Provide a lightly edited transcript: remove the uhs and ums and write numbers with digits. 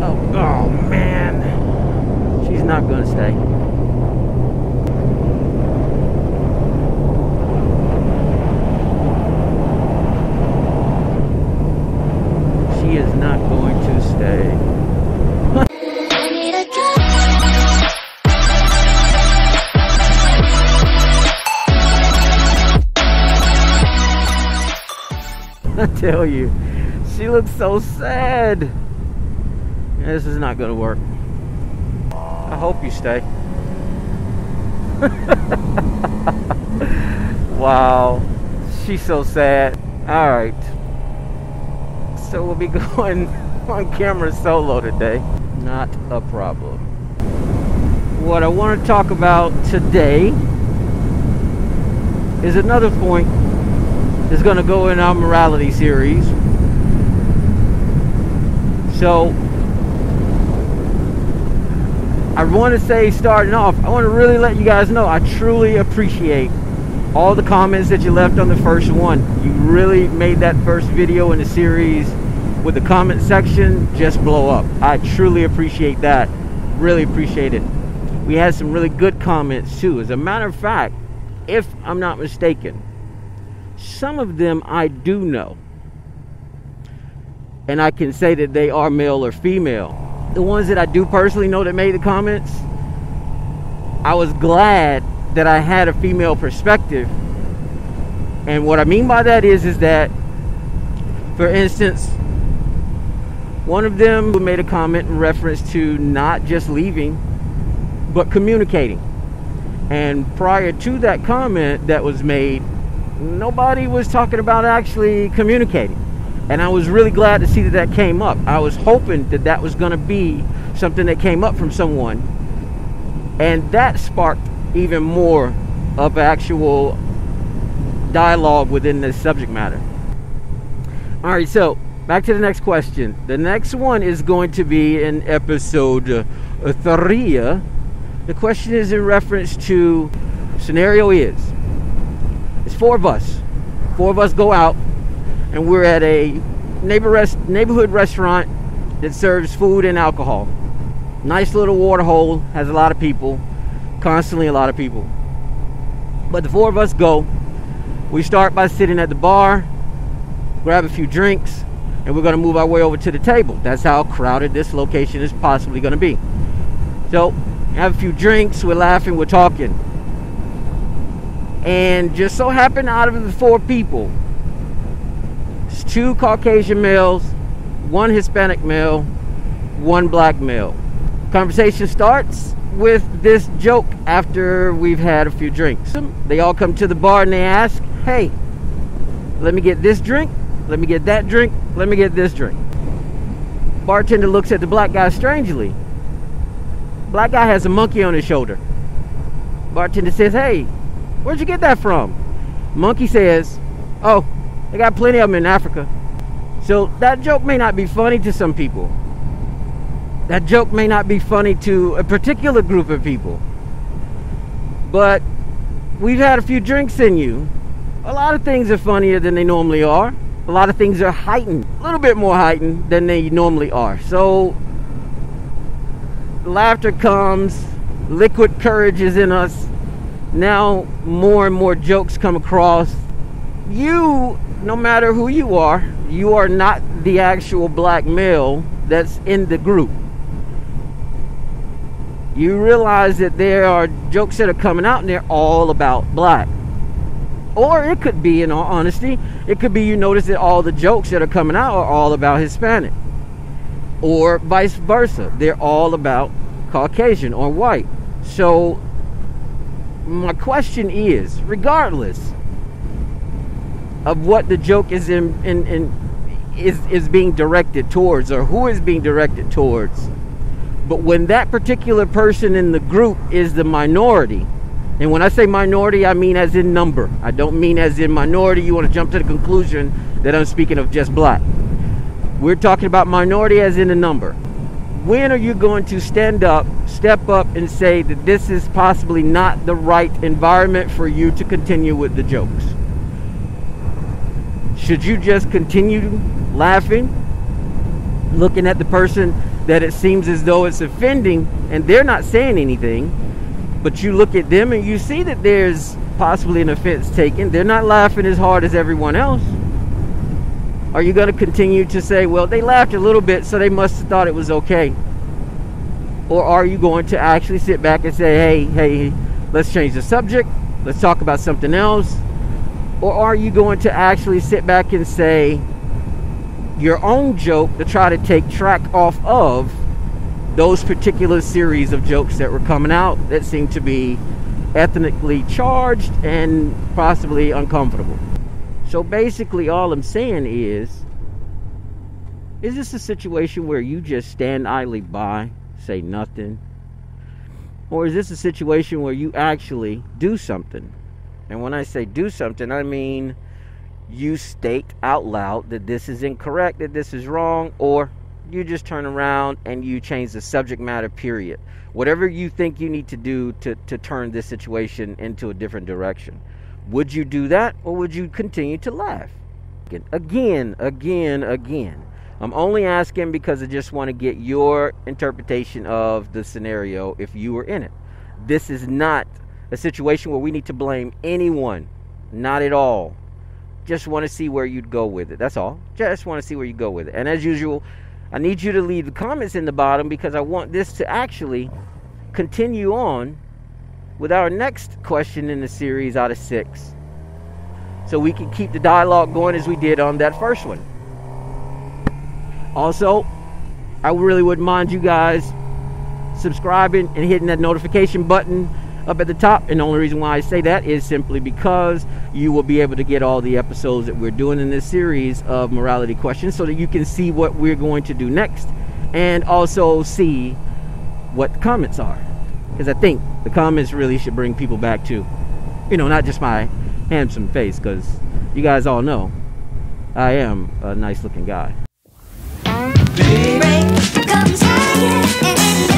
Oh man. She's not gonna stay. She is not going to stay. I tell you, she looks so sad. This is not gonna work. I hope you stay. Wow, she's so sad. All right, so we'll be going on camera solo today. Not a problem. What I want to talk about today is another point that's going to go in our morality series. So I want to say, starting off, I want to really let you guys know I truly appreciate all the comments that you left on the first one. You really made that first video in the series with the comment section just blow up. I truly appreciate that. Really appreciate it. We had some really good comments too. As a matter of fact, if I'm not mistaken, some of them I do know, and I can say that they are male or female. The ones that I do personally know that made the comments, I was glad that I had a female perspective. And what I mean by that is that, for instance, one of them made a comment in reference to not just leaving, but communicating. And prior to that comment that was made, nobody was talking about actually communicating. And I was really glad to see that that came up. I was hoping that that was going to be something that came up from someone. And that sparked even more of actual dialogue within this subject matter. All right, so back to the next question. The next one is going to be in episode 3. The question is in reference to, scenario is, it's 4 of us. 4 of us go out and we're at a neighborhood restaurant that serves food and alcohol. Nice little water hole, has a lot of people, constantly a lot of people. But the 4 of us go. We start by sitting at the bar, grab a few drinks, and we're going to move our way over to the table. That's how crowded this location is possibly going to be. So, have a few drinks, we're laughing, we're talking. And just so happened, out of the 4 people, it's 2 Caucasian males, 1 Hispanic male, 1 black male. Conversation starts with this joke after we've had a few drinks. They all come to the bar and they ask, hey, let me get this drink, let me get that drink, let me get this drink. Bartender looks at the black guy strangely. Black guy has a monkey on his shoulder. Bartender says, hey, where'd you get that from? Monkey says, oh, they got plenty of them in Africa. So that joke may not be funny to some people. That joke may not be funny to a particular group of people. But we've had a few drinks in you. A lot of things are funnier than they normally are. A lot of things are heightened, a little bit more heightened than they normally are. So laughter comes, liquid courage is in us. Now more and more jokes come across. You, no matter who you are not the actual black male that's in the group. You realize that there are jokes that are coming out and they're all about black. Or it could be, in all honesty, it could be you notice that all the jokes that are coming out are all about Hispanic. Or vice versa. They're all about Caucasian or white. So my question is, regardless of what the joke is is being directed towards, or who is being directed towards, but when that particular person in the group is the minority, and when I say minority, I mean as in number. I don't mean as in minority you want to jump to the conclusion that I'm speaking of just black. We're talking about minority as in the number. When are you going to stand up, step up, and say that this is possibly not the right environment for you to continue with the jokes? Should you just continue laughing, looking at the person that it seems as though it's offending, and they're not saying anything, but you look at them and you see that there's possibly an offense taken. They're not laughing as hard as everyone else. Are you going to continue to say, well, they laughed a little bit, so they must have thought it was okay? Or are you going to actually sit back and say, hey, let's change the subject, let's talk about something else? Or are you going to actually sit back and say your own joke to try to take track off of those particular series of jokes that were coming out that seemed to be ethnically charged and possibly uncomfortable? So basically all I'm saying is this a situation where you just stand idly by, say nothing? Or is this a situation where you actually do something? And when I say do something, I mean you state out loud that this is incorrect, that this is wrong, or you just turn around and you change the subject matter, period. Whatever you think you need to do to turn this situation into a different direction. Would you do that, or would you continue to laugh? Again. I'm only asking because I just want to get your interpretation of the scenario if you were in it. This is not a situation where we need to blame anyone. Not at all. Just want to see where you'd go with it. That's all. Just want to see where you go with it. And as usual, I need you to leave the comments in the bottom because I want this to actually continue on with our next question in the series out of 6. So we can keep the dialogue going as we did on that first one. Also, I really wouldn't mind you guys subscribing and hitting that notification button up at the top. And the only reason why I say that is simply because you will be able to get all the episodes that we're doing in this series of morality questions so that you can see what we're going to do next and also see what the comments are. Because I think the comments really should bring people back to, not just my handsome face, because you guys all know I am a nice looking guy. Rain comes higher and